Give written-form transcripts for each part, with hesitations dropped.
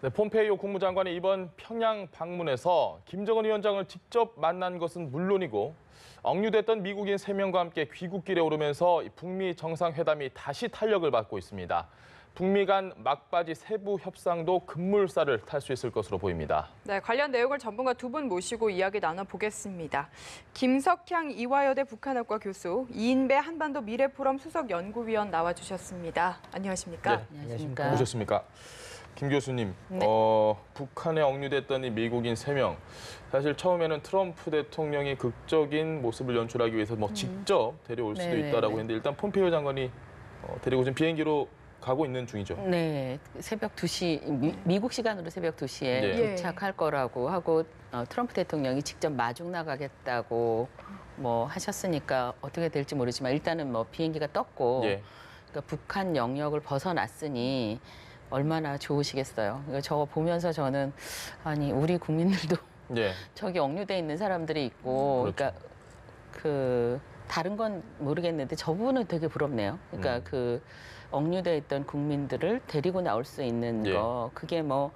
네, 폼페이오 국무장관이 이번 평양 방문에서 김정은 위원장을 직접 만난 것은 물론이고 억류됐던 미국인 3명과 함께 귀국길에 오르면서 북미 정상회담이 다시 탄력을 받고 있습니다. 북미 간 막바지 세부 협상도 급물살을 탈 수 있을 것으로 보입니다. 네, 관련 내용을 전문가 두 분 모시고 이야기 나눠보겠습니다. 김석향 이화여대 북한학과 교수, 이인배 한반도 미래포럼 수석 연구위원 나와주셨습니다. 안녕하십니까? 네, 안녕하십니까? 오셨습니까? 김 교수님, 네. 북한에 억류됐던 이 미국인 3명. 사실 처음에는 트럼프 대통령이 극적인 모습을 연출하기 위해서 직접 데려올 수도 네네네. 있다라고 했는데 일단 폼페이오 장관이 데리고 지금 비행기로 가고 있는 중이죠. 네, 새벽 2시, 미국 시간으로 새벽 2시에 네. 도착할 거라고 하고 트럼프 대통령이 직접 마중 나가겠다고 뭐 하셨으니까 어떻게 될지 모르지만 일단은 뭐 비행기가 떴고 예. 그러니까 북한 영역을 벗어났으니 얼마나 좋으시겠어요. 그러니까 저거 보면서 저는 아니 우리 국민들도 예. 저기 억류돼 있는 사람들이 있고 그렇죠. 그러니까 그 다른 건 모르겠는데 저분은 되게 부럽네요. 그러니까 그 억류돼 있던 국민들을 데리고 나올 수 있는 예. 거 그게 뭐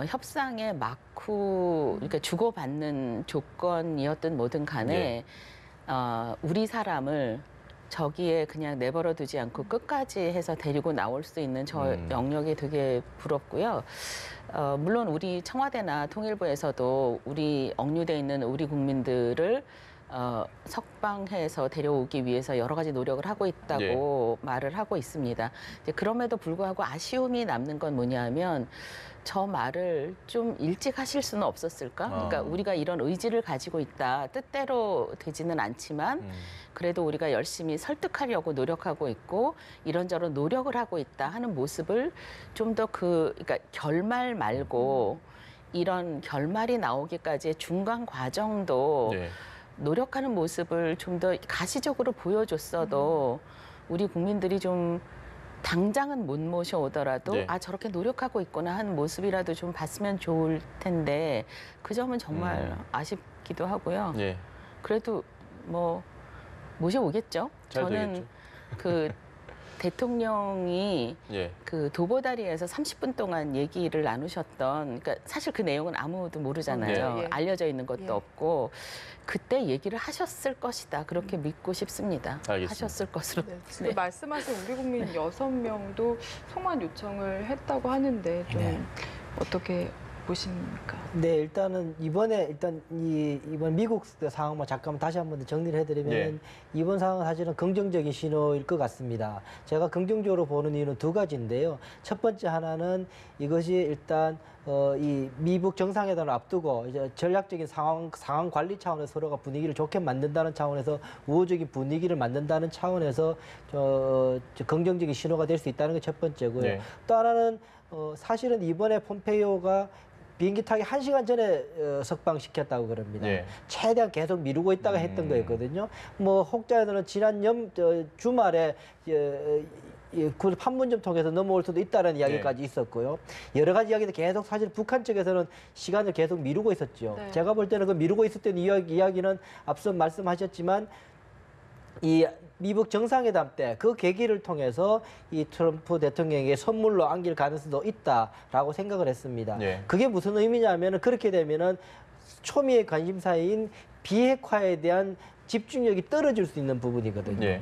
협상의 막후 그러니까 주고받는 조건이었든 뭐든 간에 우리 사람을 저기에 그냥 내버려 두지 않고 끝까지 해서 데리고 나올 수 있는 저 영역이 되게 부럽고요. 물론 우리 청와대나 통일부에서도 우리 억류돼 있는 우리 국민들을 석방해서 데려오기 위해서 여러 가지 노력을 하고 있다고 말을 하고 있습니다. 이제 그럼에도 불구하고 아쉬움이 남는 건 뭐냐면 저 말을 좀 일찍 하실 수는 없었을까? 그러니까 우리가 이런 의지를 가지고 있다. 뜻대로 되지는 않지만 그래도 우리가 열심히 설득하려고 노력하고 있고 이런저런 노력을 하고 있다 하는 모습을 좀 더 그러니까 결말 말고 이런 결말이 나오기까지의 중간 과정도 노력하는 모습을 좀 더 가시적으로 보여줬어도 우리 국민들이 좀 당장은 못 모셔오더라도 아 저렇게 노력하고 있구나 하는 모습이라도 좀 봤으면 좋을 텐데 그 점은 정말 아쉽기도 하고요. 그래도 뭐 모셔오겠죠. 잘 저는 되겠죠. 그 대통령이 그 도보다리에서 30분 동안 얘기를 나누셨던 그러니까 사실 그 내용은 아무도 모르잖아요. 알려져 있는 것도 없고 그때 얘기를 하셨을 것이다. 그렇게 믿고 싶습니다. 알겠습니다. 하셨을 것으로. 네, 지금 말씀하신 우리 국민 6명도 송환 요청을 했다고 하는데 좀 어떻게 보십니까? 네, 일단은 이번에 이번 미국 상황만 잠깐 다시 한번 정리를 해드리면 이번 상황은 사실은 긍정적인 신호일 것 같습니다. 제가 긍정적으로 보는 이유는 두 가지인데요. 첫 번째 하나는 이것이 일단 이 미북 정상회담을 앞두고 이제 전략적인 상황 관리 차원에서 서로가 분위기를 좋게 만든다는 차원에서 우호적인 분위기를 만든다는 차원에서 긍정적인 신호가 될 수 있다는 게 첫 번째고요. 또 하나는 사실은 이번에 폼페이오가 비행기 타기 1시간 전에 석방시켰다고 그럽니다. 최대한 계속 미루고 있다가 했던 거였거든요. 뭐 혹자들은 지난 주말에 그 판문점 통해서 넘어올 수도 있다는 이야기까지 있었고요. 여러 가지 이야기도 계속 사실 북한 쪽에서는 시간을 계속 미루고 있었죠. 제가 볼 때는 그 미루고 있었던 이야기는 앞서 말씀하셨지만 이 미국 정상회담 때 그 계기를 통해서 이 트럼프 대통령에게 선물로 안길 가능성도 있다라고 생각을 했습니다. 그게 무슨 의미냐면은 그렇게 되면은 초미의 관심사인 비핵화에 대한 집중력이 떨어질 수 있는 부분이거든요.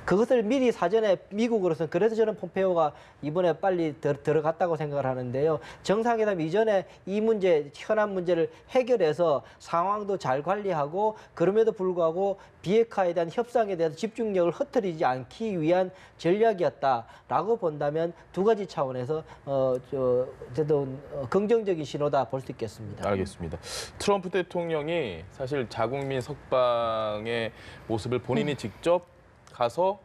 그것을 미리 사전에 미국으로서는 그래서 저는 폼페이오가 이번에 빨리 들어갔다고 생각을 하는데요. 정상회담 이전에 이 문제, 현안 문제를 해결해서 상황도 잘 관리하고 그럼에도 불구하고 비핵화에 대한 협상에 대해서 집중력을 흐트리지 않기 위한 전략이었다라고 본다면 두 가지 차원에서 어쨌든 긍정적인 신호다 볼 수 있겠습니다. 알겠습니다. 트럼프 대통령이 사실 자국민 석방의 모습을 본인이 직접 가서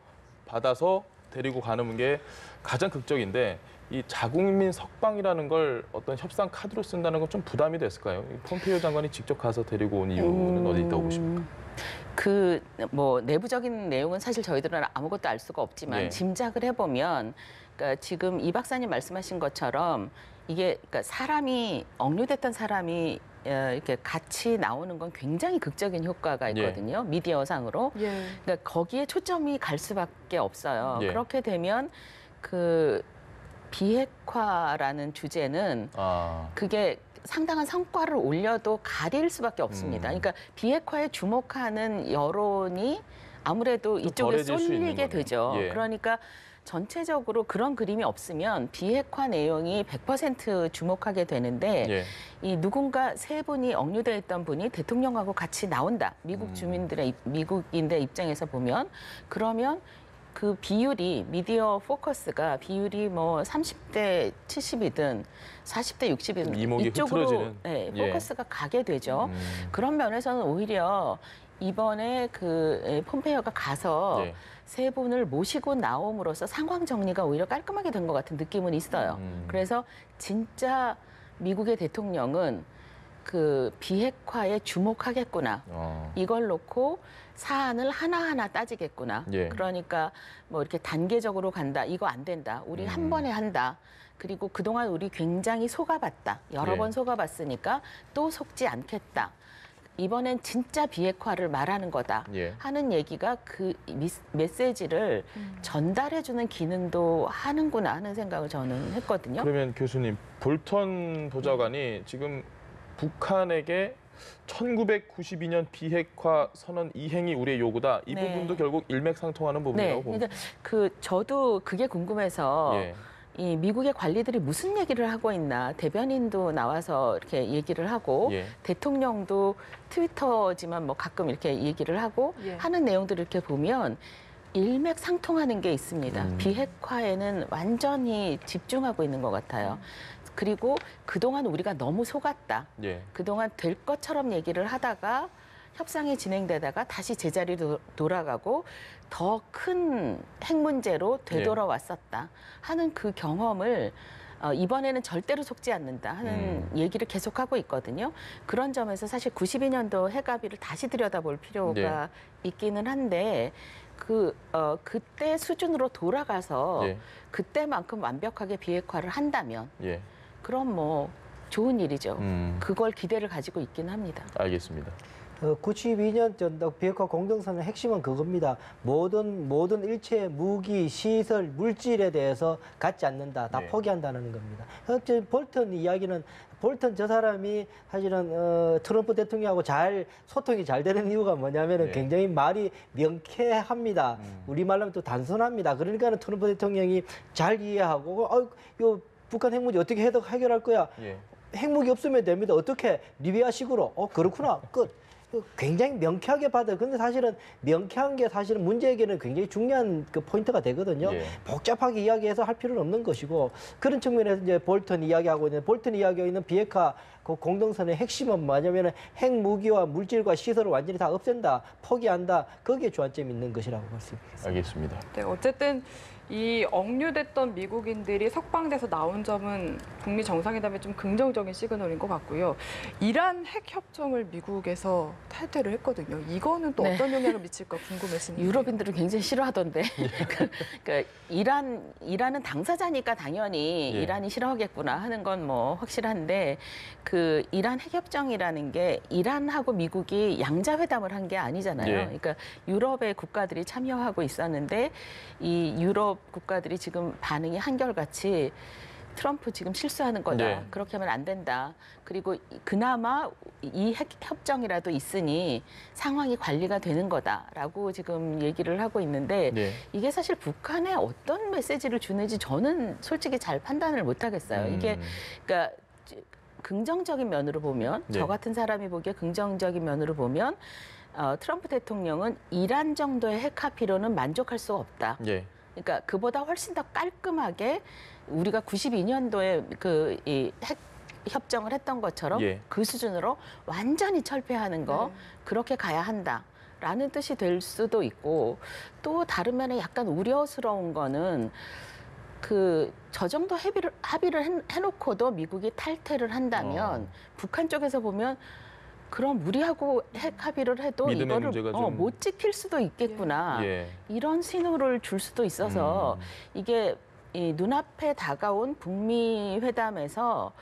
받아서 데리고 가는 게 가장 극적인데 이 자국민 석방이라는 걸 어떤 협상 카드로 쓴다는 건 좀 부담이 됐을까요? 폼페이오 장관이 직접 가서 데리고 온 이유는 어디 있다고 보십니까? 그 뭐 내부적인 내용은 사실 저희들은 아무것도 알 수가 없지만 짐작을 해보면 그러니까 지금 이 박사님 말씀하신 것처럼 이게 그러니까 사람이 억류됐던 사람이 이렇게 같이 나오는 건 굉장히 극적인 효과가 있거든요. 미디어상으로. 그러니까 거기에 초점이 갈 수밖에 없어요. 그렇게 되면 그 비핵화라는 주제는 아, 그게 상당한 성과를 올려도 가릴 수밖에 없습니다. 그러니까 비핵화에 주목하는 여론이 아무래도 좀 이쪽에 덜해질 수 있는 쏠리게 거네요. 되죠. 예. 그러니까 전체적으로 그런 그림이 없으면 비핵화 내용이 100% 주목하게 되는데 예. 이 누군가 세 분이 억류돼 있던 분이 대통령하고 같이 나온다. 미국 주민들의 미국인들 입장에서 보면 그러면 그 비율이 미디어 포커스가 비율이 뭐 30대 70이든 40대 60이든 이목이 이쪽으로 흐트러지는. 네, 예. 포커스가 가게 되죠. 그런 면에서는 오히려 이번에 그 폼페이오가 가서 예. 세 분을 모시고 나옴으로써 상황 정리가 오히려 깔끔하게 된 것 같은 느낌은 있어요. 그래서 진짜 미국의 대통령은 그 비핵화에 주목하겠구나. 이걸 놓고 사안을 하나하나 따지겠구나. 예. 그러니까 뭐 이렇게 단계적으로 간다. 이거 안 된다. 우리 한 번에 한다. 그리고 그동안 우리 굉장히 속아봤다. 여러 예. 번 속아봤으니까 또 속지 않겠다. 이번엔 진짜 비핵화를 말하는 거다 예. 하는 얘기가 그 메시지를 전달해주는 기능도 하는구나 하는 생각을 저는 했거든요. 그러면 교수님, 볼턴 보좌관이 지금 북한에게 1992년 비핵화 선언 이행이 우리의 요구다. 이 네. 부분도 결국 일맥상통하는 부분이라고 네, 봅니다. 그러니까 그 저도 그게 궁금해서 예. 이 미국의 관리들이 무슨 얘기를 하고 있나 대변인도 나와서 이렇게 얘기를 하고 예. 대통령도 트위터지만 뭐 가끔 이렇게 얘기를 하고 예. 하는 내용들을 이렇게 보면 일맥상통하는 게 있습니다. 비핵화에는 완전히 집중하고 있는 것 같아요. 그리고 그동안 우리가 너무 속았다. 예. 그동안 될 것처럼 얘기를 하다가 협상이 진행되다가 다시 제자리로 돌아가고 더 큰 핵 문제로 되돌아왔었다 하는 그 경험을 이번에는 절대로 속지 않는다 하는 얘기를 계속하고 있거든요. 그런 점에서 사실 92년도 핵합의를 다시 들여다볼 필요가 있기는 한데 그때 수준으로 돌아가서 예. 그때만큼 완벽하게 비핵화를 한다면 예. 그럼 뭐 좋은 일이죠. 음. 그걸 기대를 가지고 있긴 합니다. 알겠습니다. 92년 전도 비핵화 공동선언의 핵심은 그겁니다. 모든 일체 무기, 시설, 물질에 대해서 갖지 않는다. 다 네. 포기한다는 겁니다. 볼턴 이야기는 볼턴 저 사람이 사실은 트럼프 대통령하고 소통이 잘 되는 이유가 뭐냐면은 네. 굉장히 말이 명쾌합니다. 우리말로 하면 또 단순합니다. 그러니까는 트럼프 대통령이 잘 이해하고 요 북한 핵 문제 어떻게 해결할 거야? 예. 핵무기 없으면 됩니다. 어떻게? 리비아식으로. 그렇구나. 끝. 굉장히 명쾌하게 받아요. 근데 사실은 명쾌한 게 사실은 문제에게는 굉장히 중요한 그 포인트가 되거든요. 예. 복잡하게 이야기해서 할 필요는 없는 것이고 그런 측면에서 이제 볼턴 이야기하고 있는 볼턴 이야기하고 있는 비핵화 그 공동선의 핵심은 뭐냐면은 핵무기와 물질과 시설을 완전히 다 없앤다, 포기한다. 거기에 주안점이 있는 것이라고 볼 수 있겠습니다. 알겠습니다. 네, 어쨌든 이 억류됐던 미국인들이 석방돼서 나온 점은 북미 정상회담에 좀 긍정적인 시그널인 것 같고요. 이란 핵 협정을 미국에서 탈퇴를 했거든요. 이거는 또 네. 어떤 영향을 미칠까 궁금해지는데. 유럽인들은 굉장히 싫어하던데. 그러니까 이란은 당사자니까 당연히 예. 이란이 싫어하겠구나 하는 건 뭐 확실한데 그 이란 핵협정이라는 게 이란하고 미국이 양자회담을 한 게 아니잖아요. 예. 그러니까 유럽의 국가들이 참여하고 있었는데 이 유럽 국가들이 지금 반응이 한결같이 트럼프 지금 실수하는 거다. 네. 그렇게 하면 안 된다. 그리고 그나마 이 핵 협정이라도 있으니 상황이 관리가 되는 거다라고 지금 얘기를 하고 있는데 네. 이게 사실 북한에 어떤 메시지를 주는지 저는 솔직히 잘 판단을 못 하겠어요. 이게 그러니까 긍정적인 면으로 보면 네. 저 같은 사람이 보기에 긍정적인 면으로 보면 트럼프 대통령은 이란 정도의 핵 합의로는 만족할 수 없다. 예. 그러니까 그보다 훨씬 더 깔끔하게 우리가 92년도에 그 이 핵 협정을 했던 것처럼 예. 그 수준으로 완전히 철폐하는 거 그렇게 가야 한다라는 뜻이 될 수도 있고 또 다른 면에 약간 우려스러운 거는 그 저 정도 합의를 해놓고도 미국이 탈퇴를 한다면 북한 쪽에서 보면 그럼 우리하고 핵 합의를 해도 믿음의 이거를 문제가 좀- 못 지킬 수도 있겠구나. 예. 이런 신호를 줄 수도 있어서 이게 이 눈앞에 다가온 북미 회담에서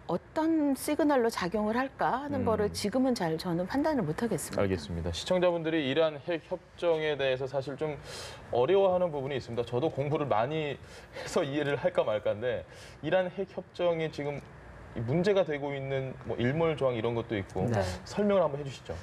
어떤 시그널로 작용을 할까 하는 거를 지금은 잘 저는 판단을 못 하겠습니다. 알겠습니다. 시청자분들이 이란 핵 협정에 대해서 사실 좀 어려워하는 부분이 있습니다. 저도 공부를 많이 해서 이해를 할까 말까인데 이란 핵 협정이 지금 문제가 되고 있는 뭐 일몰 조항 이런 것도 있고 네. 설명을 한번 해주시죠.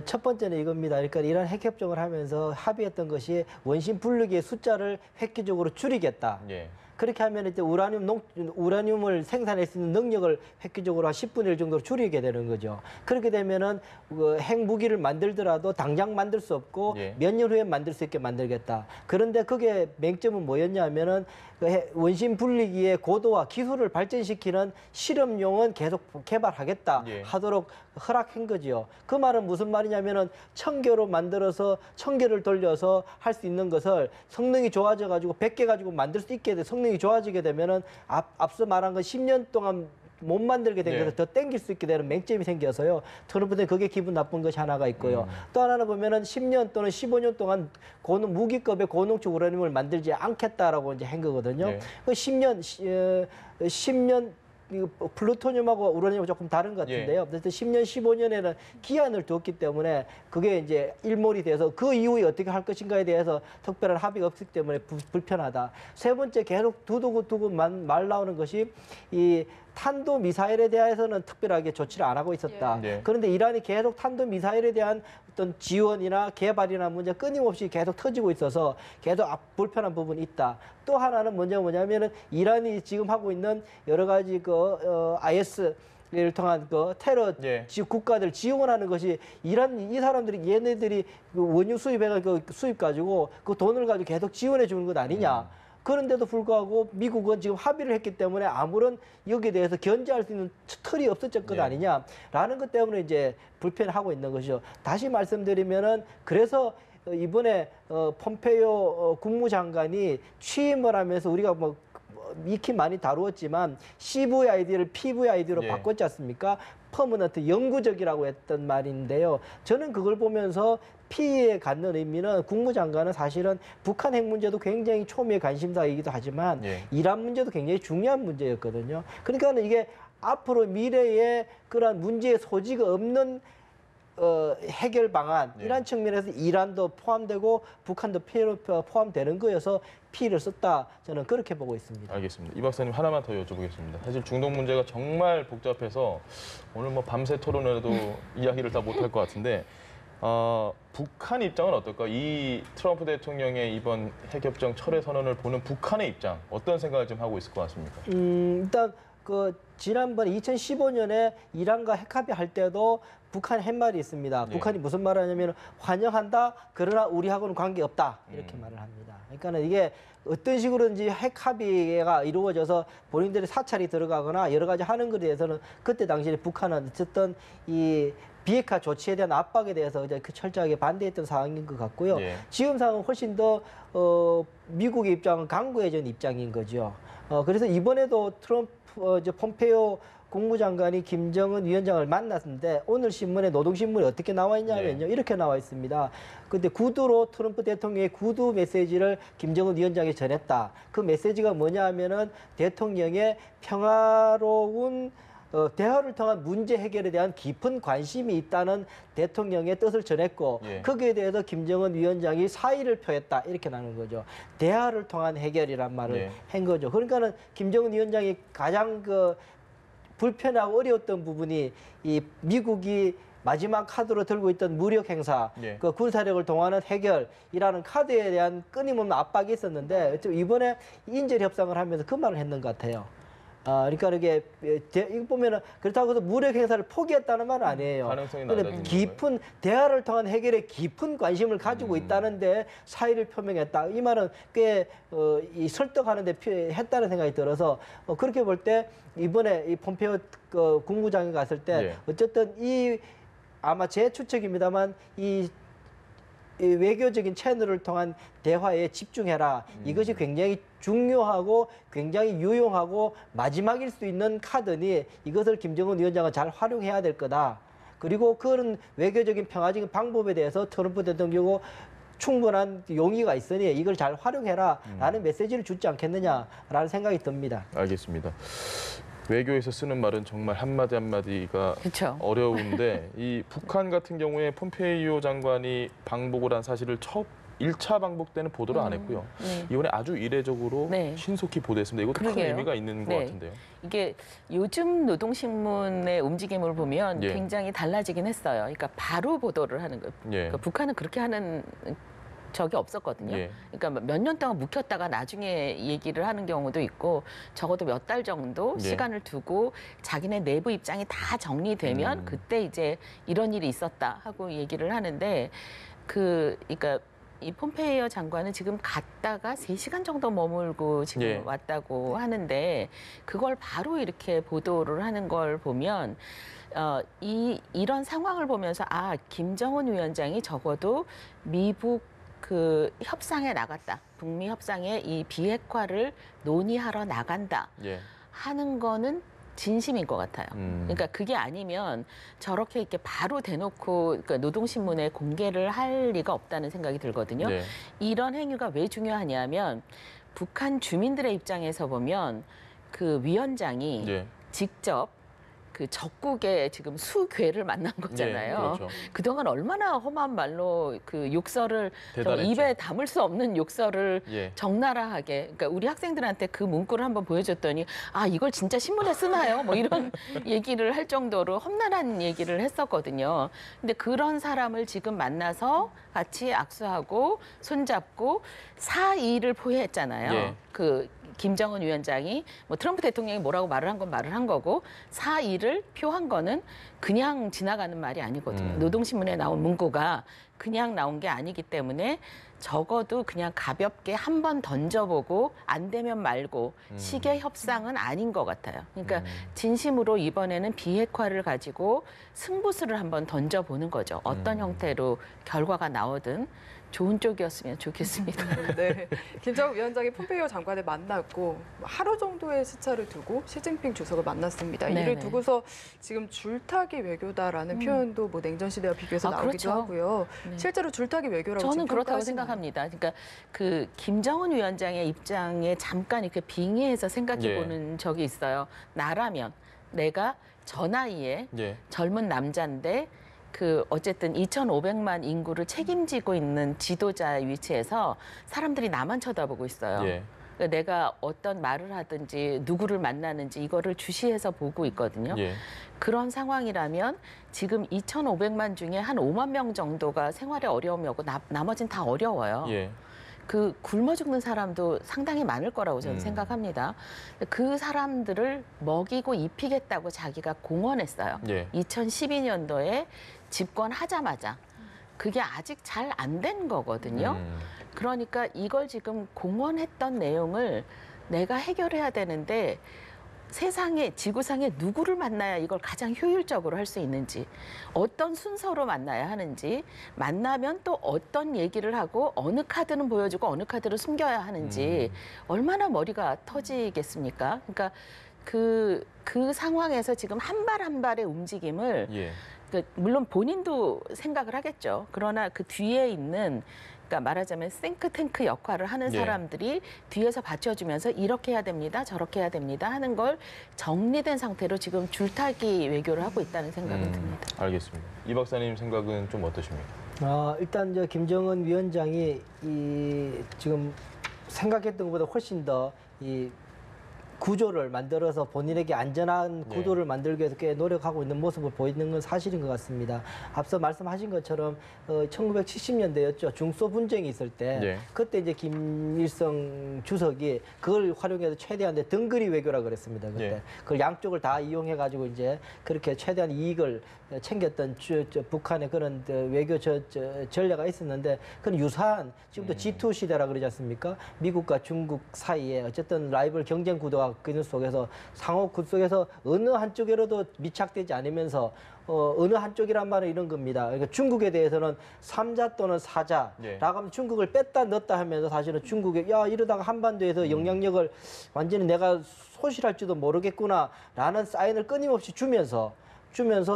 첫 번째는 이겁니다. 그러니까 이란 핵협정을 하면서 합의했던 것이 원심 분리기의 숫자를 획기적으로 줄이겠다. 예. 그렇게 하면 이제 우라늄을 생산할 수 있는 능력을 획기적으로 한 10분의 1 정도로 줄이게 되는 거죠. 그렇게 되면은 핵무기를 만들더라도 당장 만들 수 없고 예. 몇 년 후에 만들 수 있게 만들겠다. 그런데 그게 맹점은 뭐였냐 하면은 원심 분리기의 고도와 기술을 발전시키는 실험용은 계속 개발하겠다 예. 하도록 허락한 거지요. 그 말은 무슨 말이냐면은 1000개로 만들어서 1000개를 돌려서 할 수 있는 것을 성능이 좋아져 가지고 100개 가지고 만들 수 있게 돼 성능이 좋아지게 되면은 앞서 말한 건 10년 동안 못 만들게 된 네. 것을 더 땡길 수 있게 되는 맹점이 생겨서요. 트럼프는 그게 기분 나쁜 것이 하나가 있고요. 또 하나는 보면은 10년 또는 15년 동안 무기급의 고농축 우라늄을 만들지 않겠다라고 이제 한 거거든요. 네. 그 10년 플루토늄하고 우라늄하고 조금 다른 것 같은데요. 그래서 10년, 15년에는 기한을 두었기 때문에 그게 이제 일몰이 돼서 그 이후에 어떻게 할 것인가에 대해서 특별한 합의가 없기 때문에 불편하다. 세 번째 계속 두고 말 나오는 것이 이 탄도 미사일에 대해서는 특별하게 조치를 안 하고 있었다. 예. 그런데 이란이 계속 탄도 미사일에 대한 어떤 지원이나 개발이나 문제 끊임없이 계속 터지고 있어서 계속 불편한 부분이 있다. 또 하나는 뭐냐면은 이란이 지금 하고 있는 여러 가지 IS를 통한 테러 예. 국가들 지원하는 것이 이 사람들이 얘네들이 원유 수입 가지고 그 돈을 가지고 계속 지원해 주는 것 아니냐. 그런데도 불구하고 미국은 지금 합의를 했기 때문에 아무런 여기에 대해서 견제할 수 있는 틀이 없었을 것 예. 아니냐라는 것 때문에 이제 불편하고 있는 것이죠. 다시 말씀드리면은 그래서 이번에 폼페이오 국무장관이 취임을 하면서 우리가 익히 많이 다루었지만 CVID를 PVID로 예. 바꿨지 않습니까? 퍼머넌트 영구적이라고 했던 말인데요. 저는 그걸 보면서 P에 갖는 의미는 국무장관은 사실은 북한 핵 문제도 굉장히 초미의 관심사이기도 하지만 예. 이란 문제도 굉장히 중요한 문제였거든요. 그러니까 이게 앞으로 미래에 그런 문제의 소지가 없는 해결 방안 예. 이란 측면에서 이란도 포함되고 북한도 포함되는 거여서 P를 썼다 저는 그렇게 보고 있습니다. 알겠습니다. 이 박사님 하나만 더 여쭤보겠습니다. 사실 중동 문제가 정말 복잡해서 오늘 뭐 밤새 토론을 해도 이야기를 다 못할 것 같은데 북한 입장은 어떨까? 이 트럼프 대통령의 이번 핵협정 철회 선언을 보는 북한의 입장 어떤 생각을 좀 하고 있을 것 같습니까? 일단 지난번 2015년에 이란과 핵합의할 때도 북한 한 말이 있습니다. 예. 북한이 무슨 말을 하냐면 환영한다. 그러나 우리하고는 관계없다. 이렇게 말을 합니다. 그러니까 이게 어떤 식으로든지 핵합의가 이루어져서 본인들이 사찰이 들어가거나 여러 가지 하는 것에 대해서는 그때 당시에 북한은 어쨌든 이 비핵화 조치에 대한 압박에 대해서 이제 철저하게 반대했던 상황인 것 같고요. 예. 지금 상황은 훨씬 더 미국의 입장은 강구해진 입장인 거죠. 그래서 이번에도 폼페이오 국무장관이 김정은 위원장을 만났는데 오늘 신문에 노동신문에 어떻게 나와 있냐면요. 이렇게 나와 있습니다. 근데 구두로 트럼프 대통령의 구두 메시지를 김정은 위원장에 전했다. 그 메시지가 뭐냐 하면은 대통령의 평화로운 대화를 통한 문제 해결에 대한 깊은 관심이 있다는 대통령의 뜻을 전했고 예. 거기에 대해서 김정은 위원장이 사의를 표했다 이렇게 나는 거죠. 대화를 통한 해결이란 말을 예. 한 거죠. 그러니까는 김정은 위원장이 가장 불편하고 어려웠던 부분이 이 미국이 마지막 카드로 들고 있던 무력 행사, 예. 군사력을 동원하는 해결이라는 카드에 대한 끊임없는 압박이 있었는데 이번에 인질 협상을 하면서 그 말을 했는 것 같아요. 그러니까 이게 이거 보면은 그렇다고 해서 무력 행사를 포기했다는 말은 아니에요. 가능성이 근데 낮아진 깊은 대화를 통한 해결에 깊은 관심을 가지고 있다는데 사의를 표명했다. 이 말은 꽤 설득하는데 했다는 생각이 들어서 그렇게 볼 때 이번에 이 폼페이오 국무장관 갔을 때 예. 어쨌든 아마 제 추측입니다만 이 외교적인 채널을 통한 대화에 집중해라. 이것이 굉장히 중요하고 굉장히 유용하고 마지막일 수 있는 카드니 이것을 김정은 위원장은 잘 활용해야 될 거다. 그리고 그런 외교적인 평화적인 방법에 대해서 트럼프 대통령이 충분한 용의가 있으니 이걸 잘 활용해라 라는 메시지를 주지 않겠느냐라는 생각이 듭니다. 알겠습니다. 외교에서 쓰는 말은 정말 한마디 한마디가 그렇죠. 어려운데 이 북한 같은 경우에 폼페이오 장관이 방북을 한 사실을 첫 1차 방북 때는 보도를 안 했고요. 네. 이번에 아주 이례적으로 네. 신속히 보도했습니다. 이것도 큰 그러게요. 의미가 있는 것 네. 같은데요. 이게 요즘 노동신문의 움직임을 보면 예. 굉장히 달라지긴 했어요. 그러니까 바로 보도를 하는 거예요. 예. 그러니까 북한은 그렇게 하는 적이 없었거든요. 예. 그러니까 몇 년 동안 묵혔다가 나중에 얘기를 하는 경우도 있고 적어도 몇 달 정도 예. 시간을 두고 자기네 내부 입장이 다 정리되면 그때 이제 이런 일이 있었다 하고 얘기를 하는데 그러니까 이 폼페이오 장관은 지금 갔다가 3시간 정도 머물고 지금 예. 왔다고 하는데 그걸 바로 이렇게 보도를 하는 걸 보면 이런 상황을 보면서 김정은 위원장이 적어도 미국 그 협상에 나갔다. 북미 협상에 이 비핵화를 논의하러 나간다 예. 하는 거는 진심인 것 같아요. 그러니까 그게 아니면 저렇게 이렇게 바로 대놓고 그러니까 노동신문에 공개를 할 리가 없다는 생각이 들거든요. 네. 이런 행위가 왜 중요하냐면 북한 주민들의 입장에서 보면 그 위원장이 예. 직접 그 적국의 지금 수괴를 만난 거잖아요. 예, 그렇죠. 그동안 얼마나 험한 말로 그 욕설을 대단했죠. 입에 담을 수 없는 욕설을 예. 적나라하게 그러니까 우리 학생들한테 그 문구를 한번 보여줬더니 이걸 진짜 신문에 쓰나요? 뭐 이런 얘기를 할 정도로 험난한 얘기를 했었거든요. 근데 그런 사람을 지금 만나서 같이 악수하고 손잡고 사의를 표했잖아요. 예. 그 김정은 위원장이 뭐 트럼프 대통령이 뭐라고 말을 한 건 말을 한 거고 사의를 표한 거는 그냥 지나가는 말이 아니거든요. 노동신문에 나온 문구가 그냥 나온 게 아니기 때문에 적어도 그냥 가볍게 한 번 던져보고 안 되면 말고 식의 협상은 아닌 것 같아요. 그러니까 진심으로 이번에는 비핵화를 가지고 승부수를 한번 던져보는 거죠. 어떤 형태로 결과가 나오든 좋은 쪽이었으면 좋겠습니다. 네, 김정은 위원장이 폼페이오 장관을 만났고 하루 정도의 시차를 두고 시진핑 주석을 만났습니다. 네네. 이를 두고서 지금 줄타기 외교다라는 표현도 뭐 냉전 시대와 비교해서 나오기도 그렇죠. 하고요. 네. 실제로 줄타기 외교라고 저는 지금 그렇다고 평가하시나요? 생각합니다. 그러니까 그 김정은 위원장의 입장에 잠깐 이렇게 빙의해서 생각해 보는 적이 있어요. 나라면 내가 저 나이에 예. 젊은 남자인데 그 어쨌든 2,500만 인구를 책임지고 있는 지도자의 위치에서 사람들이 나만 쳐다보고 있어요. 예. 그러니까 내가 어떤 말을 하든지 누구를 만나는지 이거를 주시해서 보고 있거든요. 예. 그런 상황이라면 지금 2,500만 중에 한 5만 명 정도가 생활에 어려움이 오고 나머지는 다 어려워요. 예. 그 굶어 죽는 사람도 상당히 많을 거라고 저는 음. 생각합니다. 그 사람들을 먹이고 입히겠다고 자기가 공언했어요. 예. 2012년도에 집권하자마자. 그게 아직 잘 안 된 거거든요. 그러니까 이걸 지금 공언했던 내용을 내가 해결해야 되는데 세상에 지구상에 누구를 만나야 이걸 가장 효율적으로 할 수 있는지 어떤 순서로 만나야 하는지 만나면 또 어떤 얘기를 하고 어느 카드는 보여주고 어느 카드를 숨겨야 하는지 얼마나 머리가 터지겠습니까? 그러니까 그 상황에서 지금 한 발 한 발의 움직임을 예. 물론 본인도 생각을 하겠죠. 그러나 그 뒤에 있는 그러니까 말하자면 싱크탱크 역할을 하는 예. 사람들이 뒤에서 받쳐주면서 이렇게 해야 됩니다, 저렇게 해야 됩니다 하는 걸 정리된 상태로 지금 줄타기 외교를 하고 있다는 생각은 듭니다. 알겠습니다. 이 박사님 생각은 좀 어떠십니까? 일단 김정은 위원장이 지금 생각했던 것보다 훨씬 더 구조를 만들어서 본인에게 안전한 구도를 만들기 위해서 꽤 노력하고 있는 모습을 보이는 건 사실인 것 같습니다. 앞서 말씀하신 것처럼 1970년대였죠. 중소 분쟁이 있을 때 그때 이제 김일성 주석이 그걸 활용해서 최대한 덩그리 외교라 그랬습니다. 그때 그걸 양쪽을 다 이용해 가지고 이제 그렇게 최대한 이익을 챙겼던 북한의 그런 외교 전략가 있었는데 그건 유사한 지금도 G2 시대라 그러지 않습니까? 미국과 중국 사이에 어쨌든 라이벌 경쟁 구도가 그 속에서 상호 구 속에서 어느 한쪽이라도 미착되지 않으면서 어느 한쪽이란 말은 이런 겁니다. 그러니까 중국에 대해서는 3자 또는 4자라고 하면 중국을 뺐다 넣었다 하면서 사실은 중국에 이러다가 한반도에서 영향력을 완전히 내가 소실할지도 모르겠구나라는 사인을 끊임없이 주면서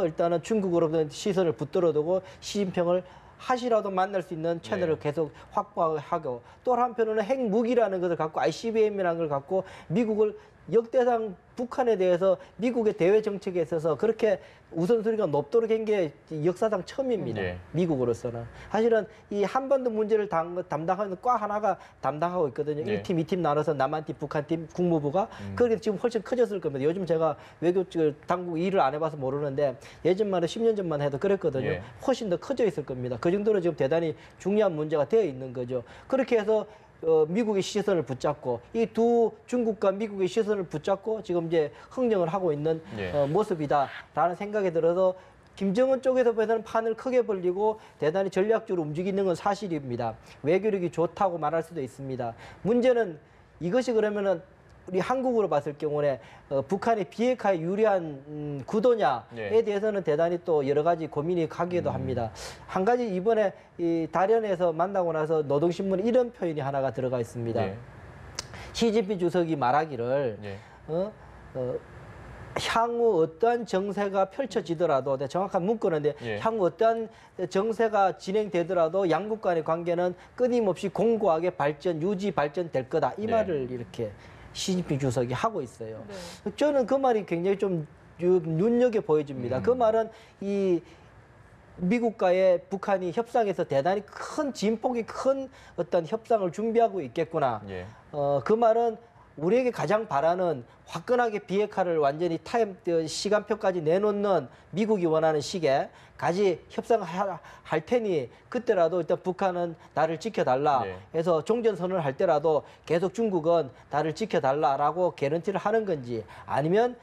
일단은 중국으로부터 시선을 붙들어두고 시진핑을 하시라도 만날 수 있는 채널을 계속 확보하고 또 한편으로는 핵무기라는 것을 갖고 ICBM이라는 걸 갖고 미국을 역대상 북한에 대해서 미국의 대외 정책에 있어서 그렇게 우선순위가 높도록 한 게 역사상 처음입니다. 네. 미국으로서는. 사실은 이 한반도 문제를 담당하는 과 하나가 담당하고 있거든요. 네. 1팀, 2팀 나눠서 남한팀, 북한팀, 국무부가. 그렇게 지금 훨씬 커졌을 겁니다. 요즘 제가 외교 당국 일을 안 해봐서 모르는데 예전만 해도 10년 전만 해도 그랬거든요. 예. 훨씬 더 커져 있을 겁니다. 그 정도로 지금 대단히 중요한 문제가 되어 있는 거죠. 그렇게 해서 미국의 시선을 붙잡고 이 두 중국과 미국의 시선을 붙잡고 지금 이제 흥정을 하고 있는 예. 모습이다라는 생각이 들어서 김정은 쪽에서 보면 판을 크게 벌리고 대단히 전략적으로 움직이는 건 사실입니다. 외교력이 좋다고 말할 수도 있습니다. 문제는 이것이 그러면은 우리 한국으로 봤을 경우에 북한의 비핵화에 유리한 구도냐에 네. 대해서는 대단히 또 여러 가지 고민이 가기도 합니다. 한 가지 이번에 이 다련에서 만나고 나서 노동신문에 이런 표현이 하나가 들어가 있습니다. 네. 시진핑 주석이 말하기를 네. 향후 어떠한 정세가 펼쳐지더라도 정확한 문구인데 예. 향후 어떠한 정세가 진행되더라도 양국 간의 관계는 끊임없이 공고하게 유지 발전될 거다. 이 네. 말을 이렇게 시진핑 주석이 하고 있어요. 네. 저는 그 말이 굉장히 좀 눈여겨 보여집니다. 그 말은 이 미국과의 북한이 협상에서 대단히 큰 진폭이 큰 어떤 협상을 준비하고 있겠구나. 예. 그 말은 우리에게 가장 바라는 화끈하게 비핵화를 완전히 시간표까지 내놓는 미국이 원하는 시기에 협상을 할 테니 그때라도 일단 북한은 나를 지켜달라 네. 해서 종전선언을 할 때라도 계속 중국은 나를 지켜달라라고 개런티를 하는 건지 아니면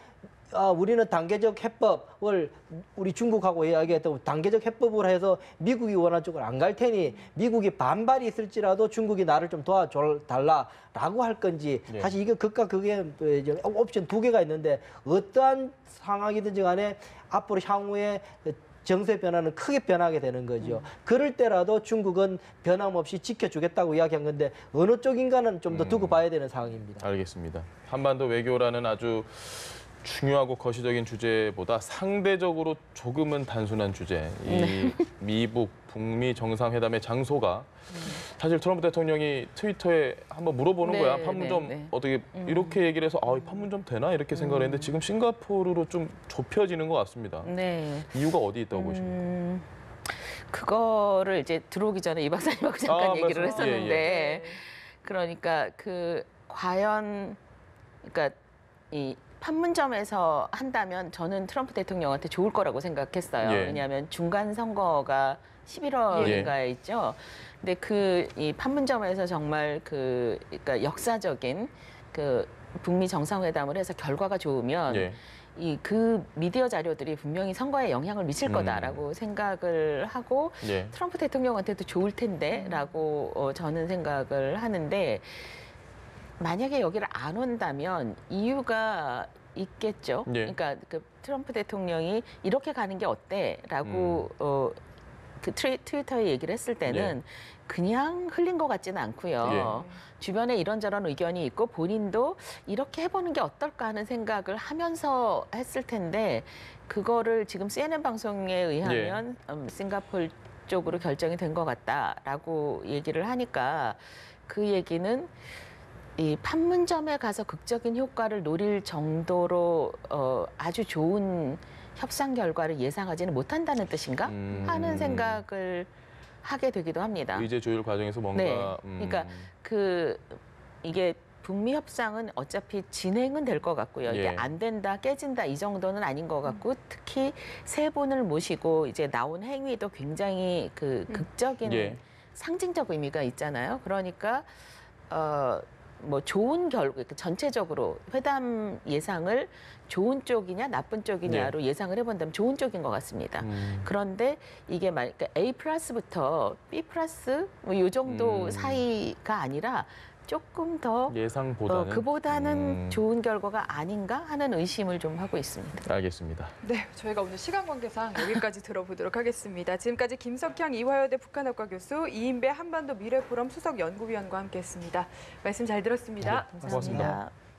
우리는 단계적 해법을 우리 중국하고 이야기했던 단계적 해법으로 해서 미국이 원하는 쪽으로 안 갈 테니 미국이 반발이 있을지라도 중국이 나를 좀 도와달라라고 할 건지 네. 사실 이게 극과 극의 옵션 두 개가 있는데 어떠한 상황이든지 간에 앞으로 향후에 정세 변화는 크게 변하게 되는 거죠. 그럴 때라도 중국은 변함없이 지켜주겠다고 이야기한 건데 어느 쪽인가는 좀 더 두고 봐야 되는 상황입니다. 알겠습니다. 한반도 외교라는 아주 중요하고 거시적인 주제보다 상대적으로 조금은 단순한 주제. 이 미북 북미 정상회담의 장소가 사실 트럼프 대통령이 트위터에 한번 물어보는 네, 거야. 판문점 네, 네. 어떻게 이렇게 얘기를 해서 이 판문점 되나 이렇게 생각을 했는데 지금 싱가포르로 좀 좁혀지는 것 같습니다. 네. 이유가 어디 있다고 보십니까? 그거를 이제 들어오기 전에 이 박사님하고 잠깐 얘기를 말씀- 했었는데 예, 그러니까 과연 그러니까 이 판문점에서 한다면 저는 트럼프 대통령한테 좋을 거라고 생각했어요. 예. 왜냐하면 중간 선거가 11월인가에 있죠. 근데 이 판문점에서 정말 그러니까 역사적인 북미 정상회담을 해서 결과가 좋으면 예. 그 미디어 자료들이 분명히 선거에 영향을 미칠 거다라고 생각을 하고 예. 트럼프 대통령한테도 좋을 텐데라고 저는 생각을 하는데 만약에 여기를 안 온다면 이유가 있겠죠. 예. 그러니까 트럼프 대통령이 이렇게 가는 게 어때라고 트위터에 얘기를 했을 때는 그냥 흘린 것 같지는 않고요. 주변에 이런저런 의견이 있고 본인도 이렇게 해보는 게 어떨까 하는 생각을 하면서 했을 텐데 그거를 지금 CNN 방송에 의하면 싱가포르 쪽으로 결정이 된 것 같다라고 얘기를 하니까 그 얘기는 이 판문점에 가서 극적인 효과를 노릴 정도로 아주 좋은 협상 결과를 예상하지는 못한다는 뜻인가 하는 생각을 하게 되기도 합니다. 의제 조율 과정에서 뭔가 네. 그러니까 이게 북미 협상은 어차피 진행은 될 것 같고요. 이게 예. 안 된다, 깨진다 이 정도는 아닌 것 같고 특히 세 분을 모시고 이제 나온 행위도 굉장히 극적인 예. 상징적 의미가 있잖아요. 그러니까 뭐 좋은 결과 전체적으로 회담 예상을 좋은 쪽이냐 나쁜 쪽이냐로 예상을 해본다면 좋은 쪽인 것 같습니다. 그런데 이게 그러니까 A 플러스부터 B 플러스 뭐 이 정도 사이가 아니라 조금 더 예상보다는 그보다는 좋은 결과가 아닌가 하는 의심을 좀 하고 있습니다. 알겠습니다. 네, 저희가 오늘 시간 관계상 여기까지 들어보도록 하겠습니다. 지금까지 김석향 이화여대 북한학과 교수, 이인배 한반도 미래포럼 수석 연구위원과 함께했습니다. 말씀 잘 들었습니다. 고맙습니다. 감사합니다.